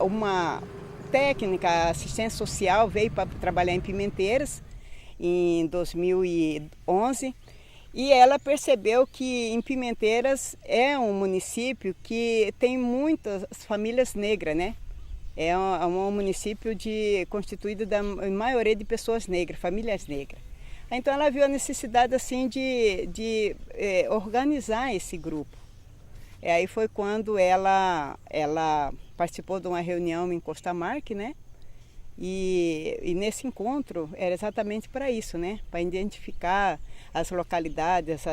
uma técnica, assistência social, veio para trabalhar em Pimenteiras em 2011 e ela percebeu que em Pimenteiras é um município que tem muitas famílias negras, né? É um município constituído da maioria de pessoas negras, famílias negras. Então ela viu a necessidade assim de organizar esse grupo. E aí foi quando ela participou de uma reunião em Costamarque, né? E nesse encontro era exatamente para isso, né? Para identificar as localidades,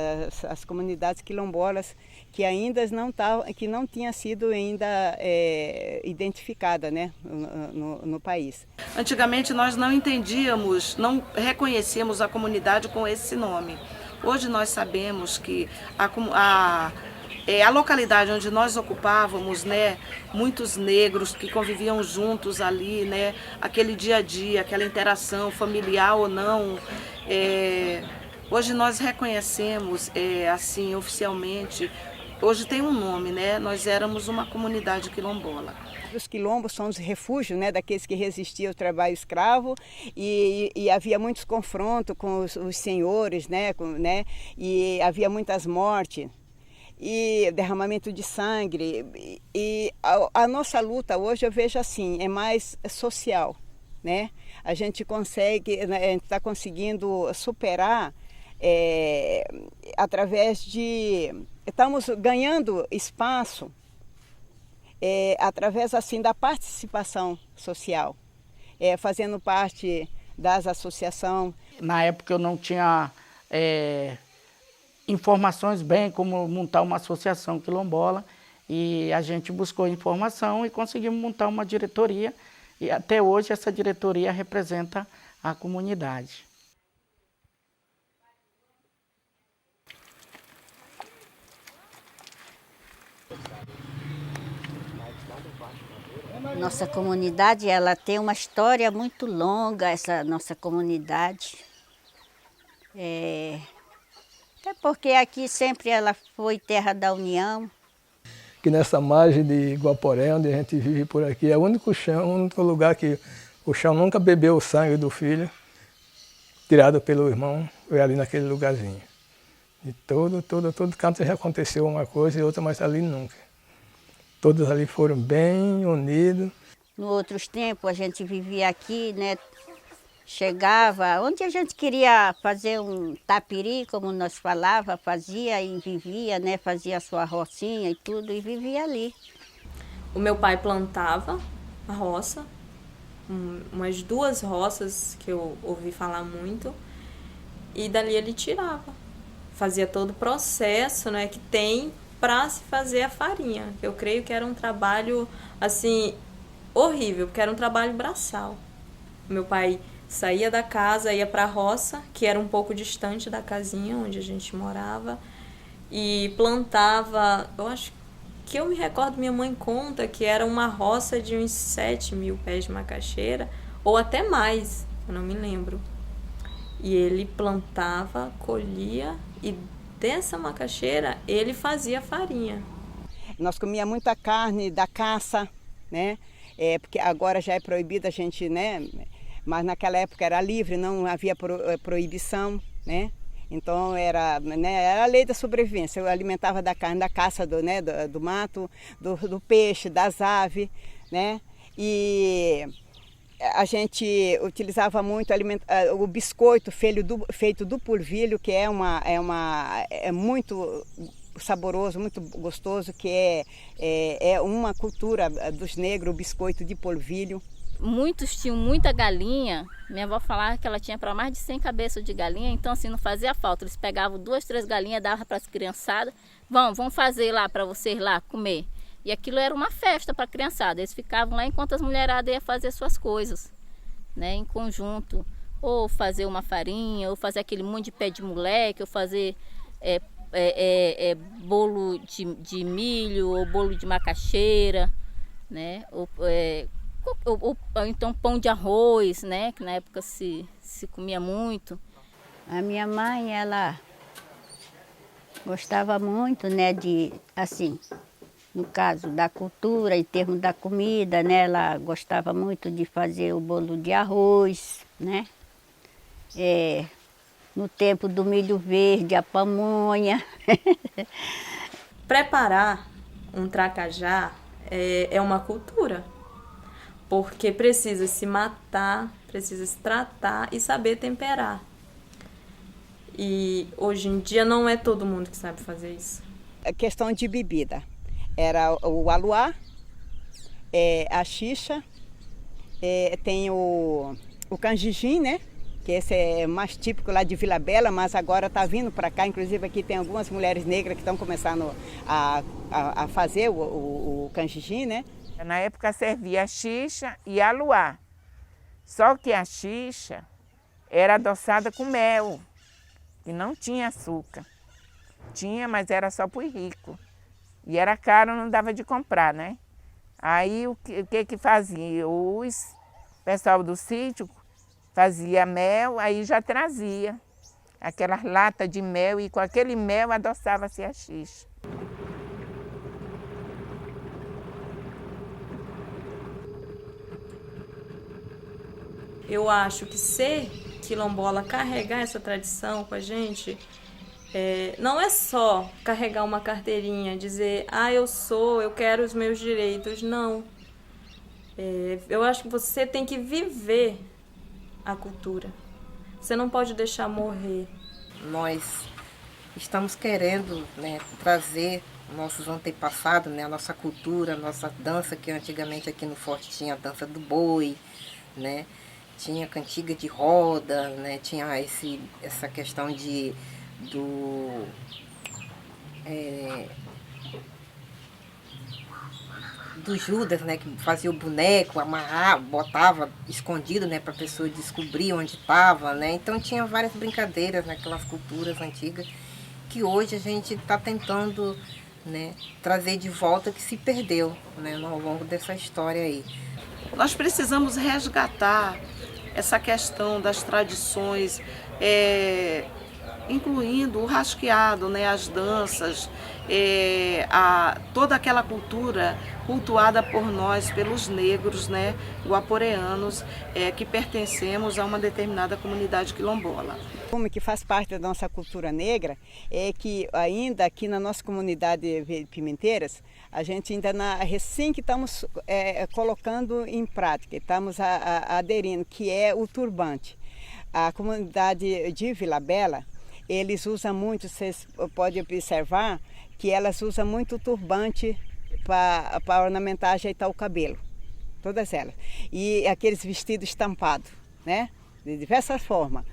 as comunidades quilombolas que ainda que não tinha sido ainda identificada, né? no país. Antigamente nós não entendíamos, não reconhecíamos a comunidade com esse nome. Hoje nós sabemos que a localidade onde nós ocupávamos, né, muitos negros que conviviam juntos ali, né, aquele dia a dia, aquela interação familiar ou não, hoje nós reconhecemos, assim, oficialmente, hoje tem um nome, né, nós éramos uma comunidade quilombola. Os quilombos são os refúgios, né, daqueles que resistiam ao trabalho escravo e havia muitos confrontos com os senhores, né, e havia muitas mortes e derramamento de sangue. E a nossa luta hoje eu vejo assim, é mais social, né? A gente consegue, né, a gente está conseguindo superar através estamos ganhando espaço através assim da participação social, fazendo parte das associações. Na época eu não tinha informações bem como montar uma associação quilombola e a gente buscou informação e conseguimos montar uma diretoria e até hoje essa diretoria representa a comunidade. Nossa comunidade, ela tem uma história muito longa, essa nossa comunidade. Até porque aqui sempre ela foi terra da união. Que nessa margem de Guaporé, onde a gente vive por aqui, é o único chão, o único lugar que o chão nunca bebeu o sangue do filho, tirado pelo irmão, foi ali naquele lugarzinho. E todo canto já aconteceu uma coisa e outra, mas ali nunca. Todos ali foram bem unidos. Nos outros tempos a gente vivia aqui, né? Chegava, onde a gente queria fazer um tapiri, como nós falava, fazia e vivia, né? Fazia a sua rocinha e tudo e vivia ali. O meu pai plantava a roça, umas 2 roças que eu ouvi falar muito, e dali ele tirava. Fazia todo o processo, né, que tem para se fazer a farinha. Eu creio que era um trabalho, assim, horrível, porque era um trabalho braçal. Meu pai saía da casa, ia para a roça, que era um pouco distante da casinha onde a gente morava, e plantava, eu acho que eu me recordo, minha mãe conta que era uma roça de uns 7.000 pés de macaxeira, ou até mais, eu não me lembro. E ele plantava, colhia e dessa macaxeira ele fazia farinha. Nós comíamos muita carne da caça, né? Porque agora já é proibida a gente, né? Mas naquela época era livre, não havia proibição, né? Então era a lei da sobrevivência. Eu alimentava da carne da caça do mato, do peixe, das aves, né? E a gente utilizava muito o biscoito feito do polvilho, que é muito saboroso, muito gostoso, que é uma cultura dos negros, o biscoito de polvilho. Muitos tinham muita galinha, minha avó falava que ela tinha para mais de 100 cabeças de galinha, então assim não fazia falta, eles pegavam 2, 3 galinhas, davam para as criançadas, vão fazer lá para vocês lá comer. E aquilo era uma festa para a criançada, eles ficavam lá enquanto as mulheradas iam fazer suas coisas, né, em conjunto, ou fazer uma farinha, ou fazer aquele monte de pé de moleque, ou fazer bolo de milho, ou bolo de macaxeira, né, ou então pão de arroz, né? Que na época se comia muito. A minha mãe, ela gostava muito, né? no caso da cultura, em termos da comida, né? Ela gostava muito de fazer o bolo de arroz, né? No tempo do milho verde, a pamonha. Preparar um tracajá é uma cultura, porque precisa se matar, precisa se tratar e saber temperar. E hoje em dia não é todo mundo que sabe fazer isso. A questão de bebida. Era o aluá, a xixa, tem o canjinjim, né? Que esse é mais típico lá de Vila Bela, mas agora está vindo para cá. Inclusive aqui tem algumas mulheres negras que estão começando a fazer o canjinjim, né? Na época servia a xixa e a aluá. Só que a xixa era adoçada com mel, e não tinha açúcar. Tinha, mas era só para os ricos. E era caro, não dava de comprar, né? Aí o que fazia? O pessoal do sítio fazia mel, aí já trazia aquelas latas de mel e com aquele mel adoçava-se a xixa. Eu acho que ser quilombola, carregar essa tradição com a gente, não é só carregar uma carteirinha, dizer, eu quero os meus direitos, não. Eu acho que você tem que viver a cultura. Você não pode deixar morrer. Nós estamos querendo, né, trazer nossos antepassados, né, a nossa cultura, a nossa dança, que antigamente aqui no Forte tinha a dança do boi, né? Tinha cantiga de roda, né? Tinha essa questão do Judas, né? Que fazia o boneco, amarrava, botava escondido, né? Para a pessoa descobrir onde estava, né? Então tinha várias brincadeiras naquelas culturas antigas que hoje a gente está tentando, né, trazer de volta, que se perdeu, né, ao longo dessa história aí. Nós precisamos resgatar essa questão das tradições, incluindo o rasqueado, né, as danças, toda aquela cultura cultuada por nós, pelos negros, né, guaporeanos, que pertencemos a uma determinada comunidade quilombola. Como que faz parte da nossa cultura negra é que ainda aqui na nossa comunidade Pimenteiras, a gente ainda recém que estamos colocando em prática, estamos aderindo, que é o turbante. A comunidade de Vila Bela, eles usam muito, vocês podem observar, que elas usam muito turbante para ornamentar, ajeitar o cabelo, todas elas. E aqueles vestidos estampados, né? De diversas formas.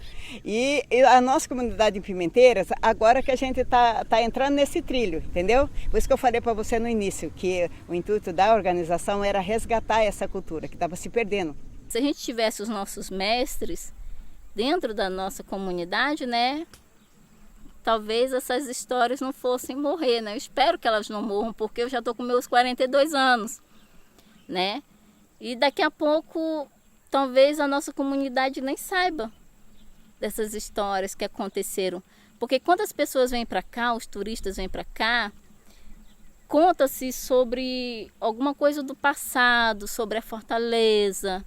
E a nossa comunidade em Pimenteiras, agora que a gente tá entrando nesse trilho, entendeu? Por isso que eu falei para você no início, que o intuito da organização era resgatar essa cultura, que estava se perdendo. Se a gente tivesse os nossos mestres dentro da nossa comunidade, né? Talvez essas histórias não fossem morrer, né? Eu espero que elas não morram, porque eu já estou com meus 42 anos, né? E daqui a pouco, talvez a nossa comunidade nem saiba dessas histórias que aconteceram. Porque quando as pessoas vêm para cá, os turistas vêm para cá, conta-se sobre alguma coisa do passado, sobre a fortaleza,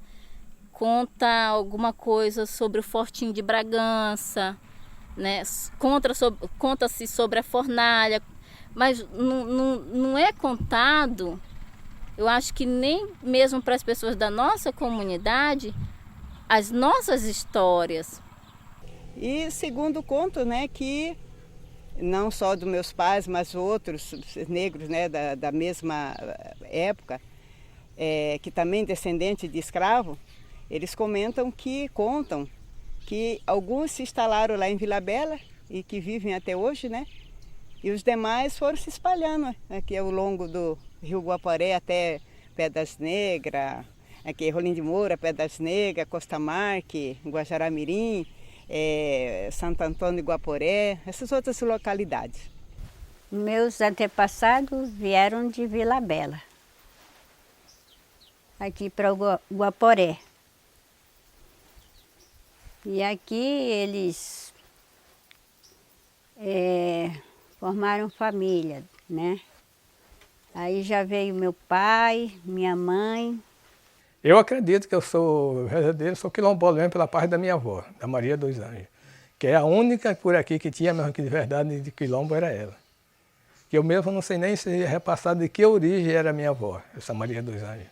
conta alguma coisa sobre o Fortinho de Bragança, né? Conta-se sobre a fornalha, mas não é contado, eu acho que nem mesmo para as pessoas da nossa comunidade, as nossas histórias. E segundo conto, né, que não só dos meus pais, mas outros negros, né, da mesma época, que também descendentes de escravo, eles contam que alguns se instalaram lá em Vila Bela e que vivem até hoje, né? E os demais foram se espalhando aqui ao longo do Rio Guaporé até Pedras Negras, aqui Rolim de Moura, Pedras Negras, Costa Marque, Guajará-Mirim, Santo Antônio de Guaporé, essas outras localidades. Meus antepassados vieram de Vila Bela, aqui para o Guaporé. E aqui eles formaram família, né? Aí já veio meu pai, minha mãe. Eu acredito que eu sou verdadeiro, sou quilombola mesmo pela parte da minha avó, da Maria dos Anjos, que é a única por aqui que tinha mesmo que de verdade de quilombo era ela. Que eu mesmo não sei nem se é repassado de que origem era a minha avó, essa Maria dos Anjos.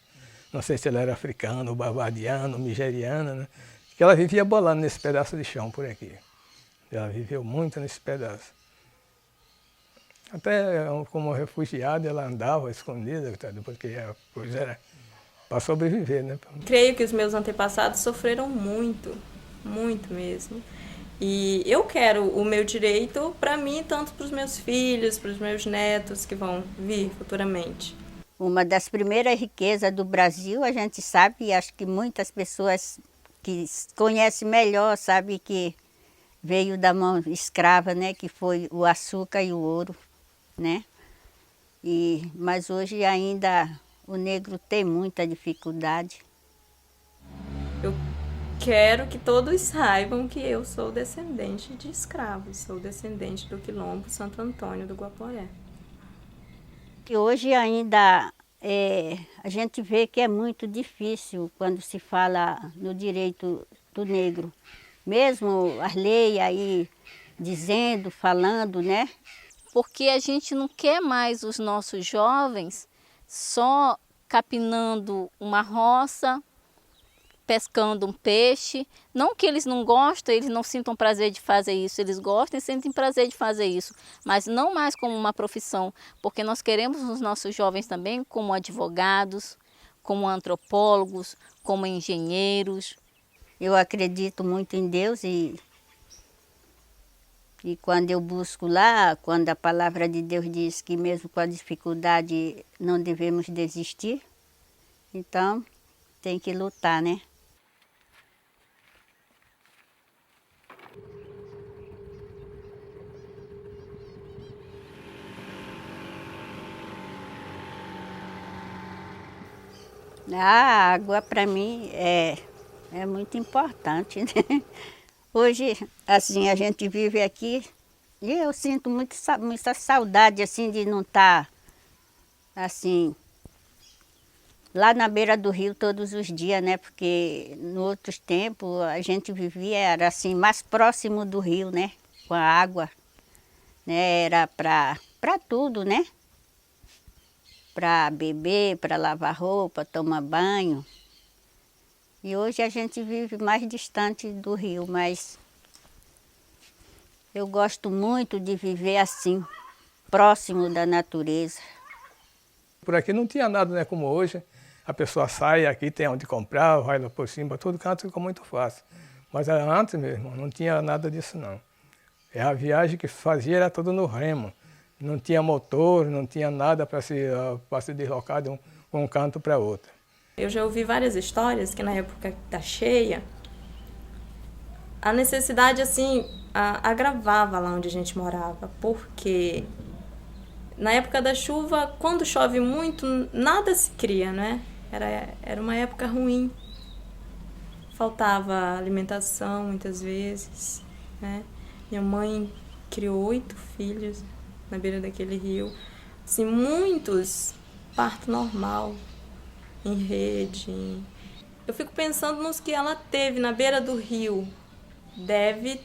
Não sei se ela era africana, ou barbadiana, ou nigeriana, né? Que ela vivia bolando nesse pedaço de chão por aqui. Ela viveu muito nesse pedaço. Até como refugiada ela andava escondida, porque a coisa era para sobreviver, né? Creio que os meus antepassados sofreram muito, muito mesmo. E eu quero o meu direito para mim, tanto para os meus filhos, para os meus netos que vão vir futuramente. Uma das primeiras riquezas do Brasil, a gente sabe, e acho que muitas pessoas que conhecem melhor sabem que veio da mão escrava, né? Que foi o açúcar e o ouro, né? Mas hoje ainda o negro tem muita dificuldade. Eu quero que todos saibam que eu sou descendente de escravos, sou descendente do Quilombo Santo Antônio do Guaporé. E hoje ainda a gente vê que é muito difícil quando se fala no direito do negro. Mesmo as leis aí dizendo, falando, né? Porque a gente não quer mais os nossos jovens só capinando uma roça, pescando um peixe. Não que eles não gostem, eles não sintam prazer de fazer isso, eles gostam e sentem prazer de fazer isso, mas não mais como uma profissão, porque nós queremos os nossos jovens também como advogados, como antropólogos, como engenheiros. Eu acredito muito em Deus e quando eu busco lá, quando a palavra de Deus diz que mesmo com a dificuldade não devemos desistir, então tem que lutar, né? A água para mim é muito importante, né? Hoje, assim, a gente vive aqui e eu sinto muita saudade, assim, de não estar, assim, lá na beira do rio todos os dias, né? Porque nos outros tempos a gente vivia, era assim, mais próximo do rio, né? Com a água, né? Era para tudo, né? Para beber, para lavar roupa, tomar banho. E hoje a gente vive mais distante do rio, mas eu gosto muito de viver assim, próximo da natureza. Por aqui não tinha nada, né, como hoje. A pessoa sai aqui, tem onde comprar, vai lá por cima, todo canto ficou muito fácil. Mas antes mesmo, não tinha nada disso não. A viagem que fazia era tudo no remo. Não tinha motor, não tinha nada para se deslocar de um canto para outro. Eu já ouvi várias histórias que na época da cheia, a necessidade assim agravava lá onde a gente morava, porque na época da chuva, quando chove muito, nada se cria, né? Era uma época ruim. Faltava alimentação muitas vezes, né? Minha mãe criou 8 filhos na beira daquele rio. Assim, muitos parto normal, em rede. Eu fico pensando nos que ela teve na beira do rio. Deve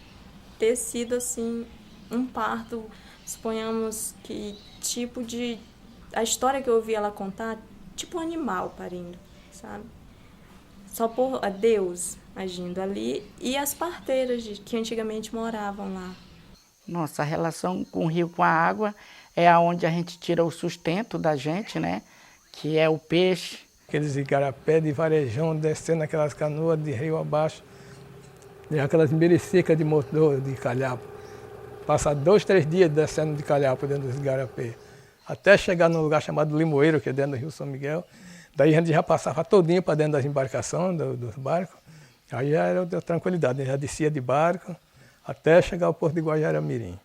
ter sido assim um parto, suponhamos que tipo de... A história que eu ouvi ela contar, tipo um animal parindo, sabe? Só por Deus agindo ali e as parteiras que antigamente moravam lá. Nossa, a relação com o rio, com a água, é aonde a gente tira o sustento da gente, né? Que é o peixe. Aqueles igarapé de varejão descendo aquelas canoas de rio abaixo, aquelas merecicas de motor de calhapo. Passar 2, 3 dias descendo de calhapo dentro dos igarapé, até chegar num lugar chamado Limoeiro, que é dentro do Rio São Miguel. Daí a gente já passava todinho para dentro das embarcações, dos barcos. Aí já era tranquilidade, a gente já descia de barco até chegar ao porto de Guajará-Mirim.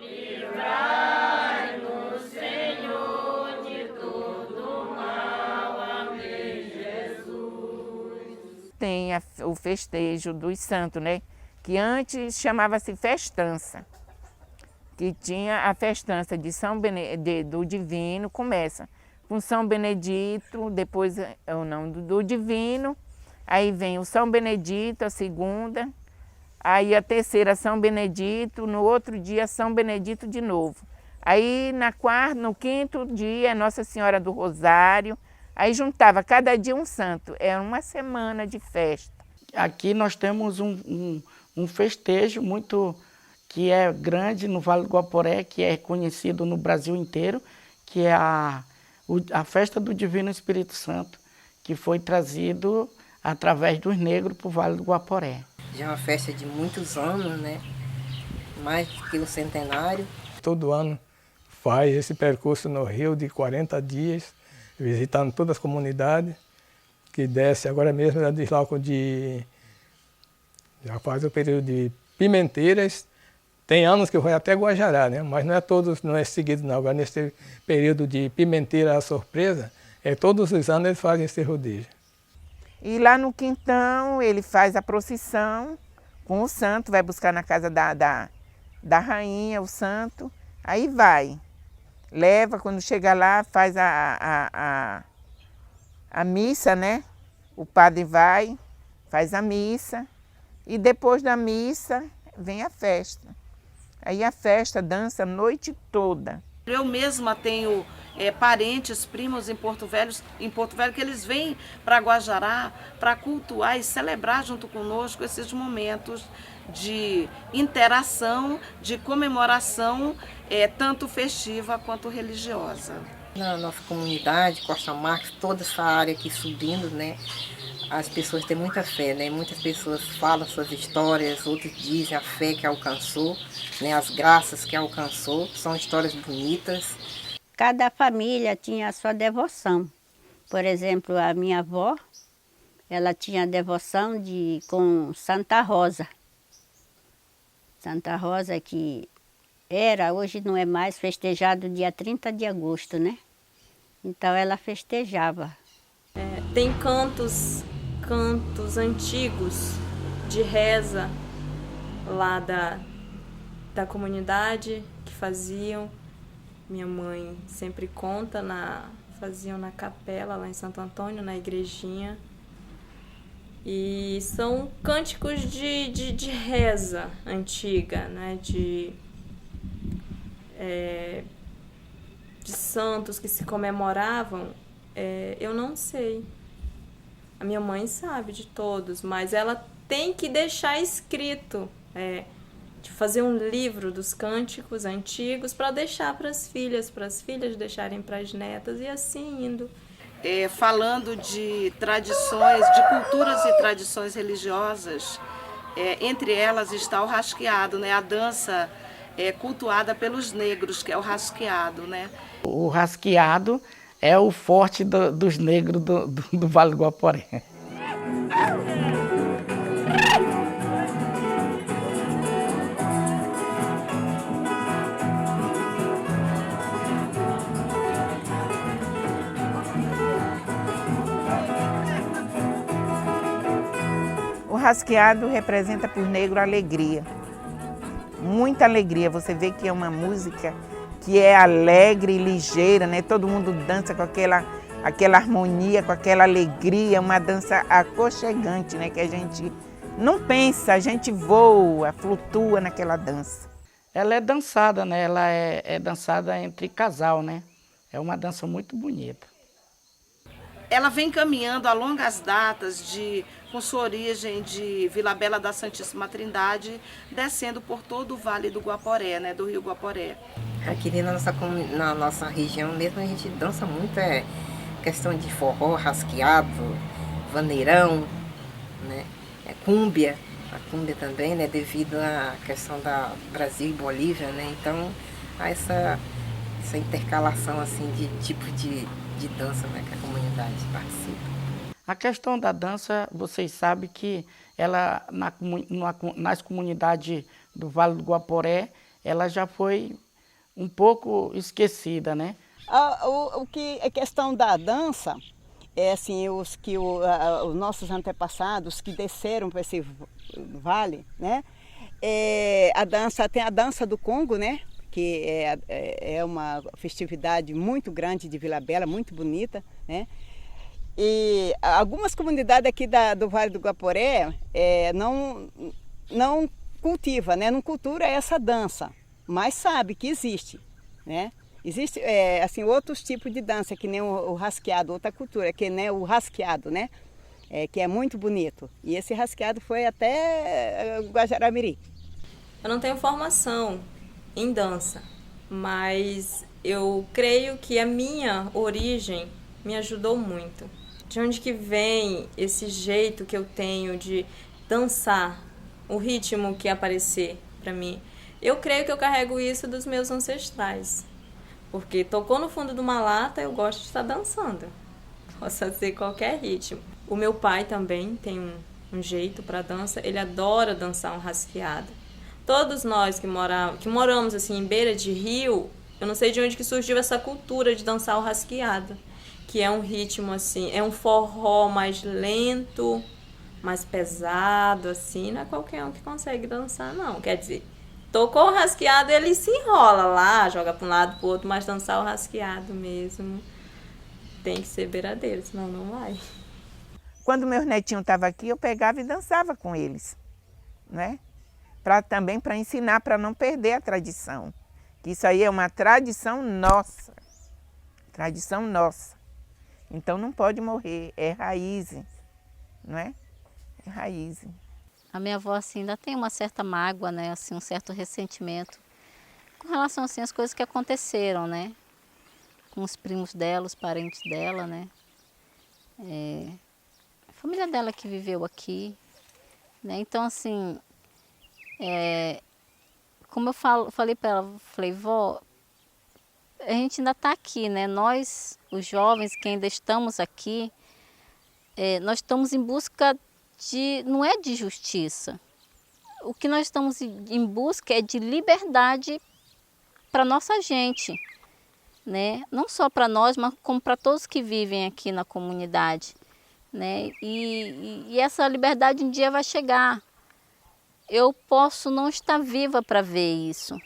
Livrai-nos, Senhor, de todo do festejo dos santos, né? Que antes chamava-se festança. Que tinha a festança de do Divino, começa com São Benedito, depois do Divino, aí vem o São Benedito, a segunda, aí a terceira São Benedito, no outro dia São Benedito de novo. Aí no quinto dia Nossa Senhora do Rosário, aí juntava cada dia um santo, era uma semana de festa. Aqui nós temos um festejo muito que é grande no Vale do Guaporé, que é conhecido no Brasil inteiro, que é a festa do Divino Espírito Santo, que foi trazido através dos negros para o Vale do Guaporé. Já é uma festa de muitos anos, né? Mais do que o centenário. Todo ano faz esse percurso no Rio de 40 dias, visitando todas as comunidades, que desce agora mesmo já desloca já faz o período de Pimenteiras. Tem anos que vai até Guajará, né? Mas não é seguido não. Agora nesse período de Pimenteira à Surpresa, todos os anos eles fazem esse rodízio. E lá no quintão ele faz a procissão com o santo, vai buscar na casa da rainha o santo, aí vai. Leva, quando chega lá, faz a missa, né? O padre vai, faz a missa e depois da missa vem a festa. Aí a festa dança a noite toda. Eu mesma tenho parentes, primos em Porto Velho, que eles vêm para Guajará para cultuar e celebrar junto conosco esses momentos de interação, de comemoração, tanto festiva quanto religiosa. Na nossa comunidade, Costa Marques, toda essa área aqui subindo, né? As pessoas têm muita fé, né? Muitas pessoas falam suas histórias, outros dizem a fé que alcançou, né? As graças que alcançou, são histórias bonitas. Cada família tinha a sua devoção. Por exemplo, a minha avó, ela tinha devoção com Santa Rosa. Santa Rosa que hoje não é mais, festejado dia 30 de agosto, né? Então ela festejava. Tem cantos antigos de reza lá da comunidade que faziam. Minha mãe sempre conta, faziam na capela lá em Santo Antônio, na igrejinha. E são cânticos de reza antiga, né? De santos que se comemoravam. Eu não sei. A minha mãe sabe de todos, mas ela tem que deixar escrito, de fazer um livro dos cânticos antigos para deixar para as filhas deixarem para as netas e assim indo. Falando de tradições, de culturas e tradições religiosas, entre elas está o rasqueado, né? A dança cultuada pelos negros, que é o rasqueado, né? O rasqueado é o forte dos negros do Vale do Guaporé. O rasqueado representa para os negros alegria, muita alegria. Você vê que é uma música que é alegre e ligeira, né? Todo mundo dança com aquela harmonia, com aquela alegria, uma dança aconchegante, né? Que a gente não pensa, a gente voa, flutua naquela dança. Ela é dançada, né? Ela é dançada entre casal, né? É uma dança muito bonita. Ela vem caminhando a longas datas com sua origem de Vila Bela da Santíssima Trindade, descendo por todo o Vale do Guaporé, né, do Rio Guaporé. Aqui na nossa região mesmo a gente dança muito, questão de forró, rasqueado, vaneirão, né, cúmbia. A cúmbia também, né, devido à questão da Brasil e Bolívia, né, então há essa intercalação assim, de tipo de dança, né, que a comunidade participa. A questão da dança, vocês sabem que ela, nas comunidades do Vale do Guaporé, ela já foi um pouco esquecida, né? O que é questão da dança, assim, os nossos antepassados que desceram para esse vale, né? Tem a dança do Congo, né? Que é uma festividade muito grande de Vila Bela, muito bonita, né? E algumas comunidades aqui do Vale do Guaporé não cultiva, né? Não cultura essa dança, mas sabe que existe, né? Existe assim, outros tipos de dança, que nem o rasqueado, outra cultura, que nem o rasqueado, né? Que é muito bonito. E esse rasqueado foi até Guajará-Mirim. Eu não tenho formação em dança, mas eu creio que a minha origem me ajudou muito. De onde que vem esse jeito que eu tenho de dançar, o ritmo que aparecer para mim? Eu creio que eu carrego isso dos meus ancestrais. Porque tocou no fundo de uma lata, eu gosto de estar dançando. Posso fazer qualquer ritmo. O meu pai também tem um jeito para dança, ele adora dançar um rasqueado. Todos nós que moramos assim em beira de rio, eu não sei de onde que surgiu essa cultura de dançar o rasqueado, que é um ritmo assim, é um forró mais lento, mais pesado assim, não é qualquer um que consegue dançar não, quer dizer, tocou o rasqueado, ele se enrola lá, joga para um lado para o outro, mas dançar o rasqueado mesmo tem que ser beiradeiro, senão não vai. Quando meus netinhos estavam aqui, eu pegava e dançava com eles, né? Também para ensinar, para não perder a tradição. Que isso aí é uma tradição nossa. Tradição nossa. Então não pode morrer, é raiz, não é? É raiz. A minha avó assim, ainda tem uma certa mágoa, né? Assim, um certo ressentimento com relação assim, às coisas que aconteceram, né? Com os primos dela, os parentes dela, né? A família dela que viveu aqui, né? Então assim, como eu falei para ela, falei, vó, a gente ainda está aqui, né? Nós, os jovens que ainda estamos aqui, nós estamos em busca não é de justiça. O que nós estamos em busca é de liberdade para nossa gente, né? Não só para nós, mas como para todos que vivem aqui na comunidade, né? E essa liberdade um dia vai chegar. Eu posso não estar viva para ver isso,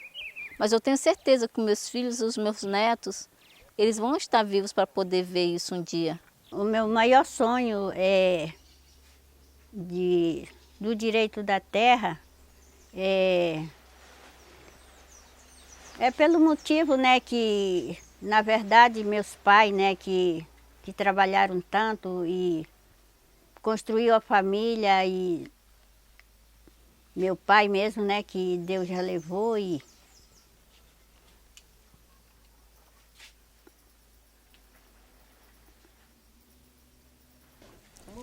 mas eu tenho certeza que meus filhos e os meus netos, eles vão estar vivos para poder ver isso um dia. O meu maior sonho do direito da terra é pelo motivo, né, que, na verdade, meus pais, né, que trabalharam tanto e construiu a família, e meu pai mesmo, né, que Deus já levou, e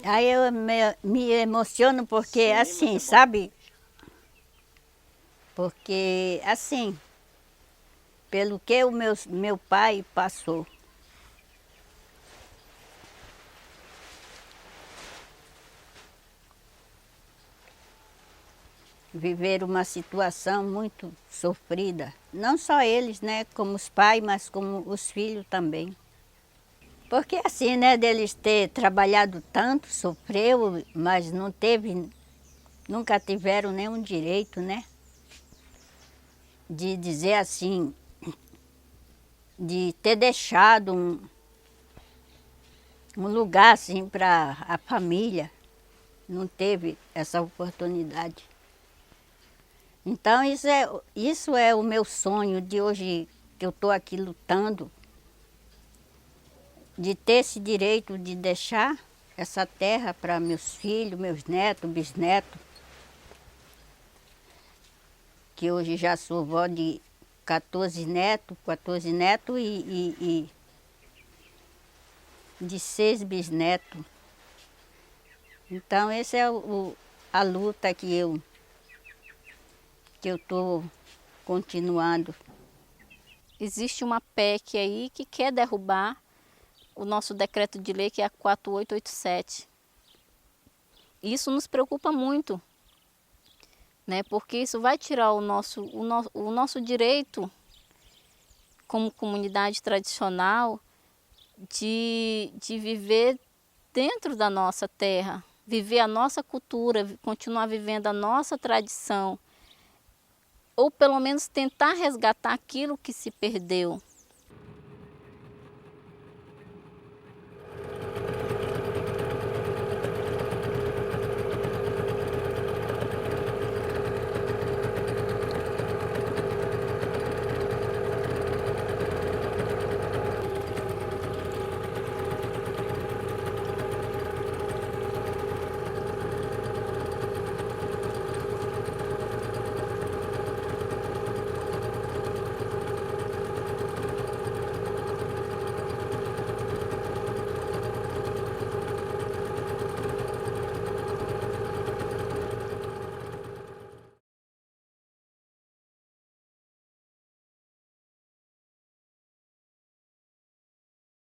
aí eu me emociono porque assim, sabe? Porque assim, pelo que o meu pai passou. Viver uma situação muito sofrida. Não só eles, né, como os pais, mas como os filhos também. Porque assim, né, deles ter trabalhado tanto, sofreu, mas nunca tiveram nenhum direito, né? De dizer assim, de ter deixado um lugar assim para a família. Não teve essa oportunidade. Então isso é o meu sonho de hoje, que eu estou aqui lutando, de ter esse direito de deixar essa terra para meus filhos, meus netos, bisnetos, que hoje já sou vó de 14 netos e de 6 bisnetos. Então essa é a luta que eu estou continuando. Existe uma PEC aí que quer derrubar o nosso decreto de lei, que é a 4887. Isso nos preocupa muito, né? Porque isso vai tirar o nosso direito como comunidade tradicional de viver dentro da nossa terra, viver a nossa cultura, continuar vivendo a nossa tradição, ou pelo menos tentar resgatar aquilo que se perdeu.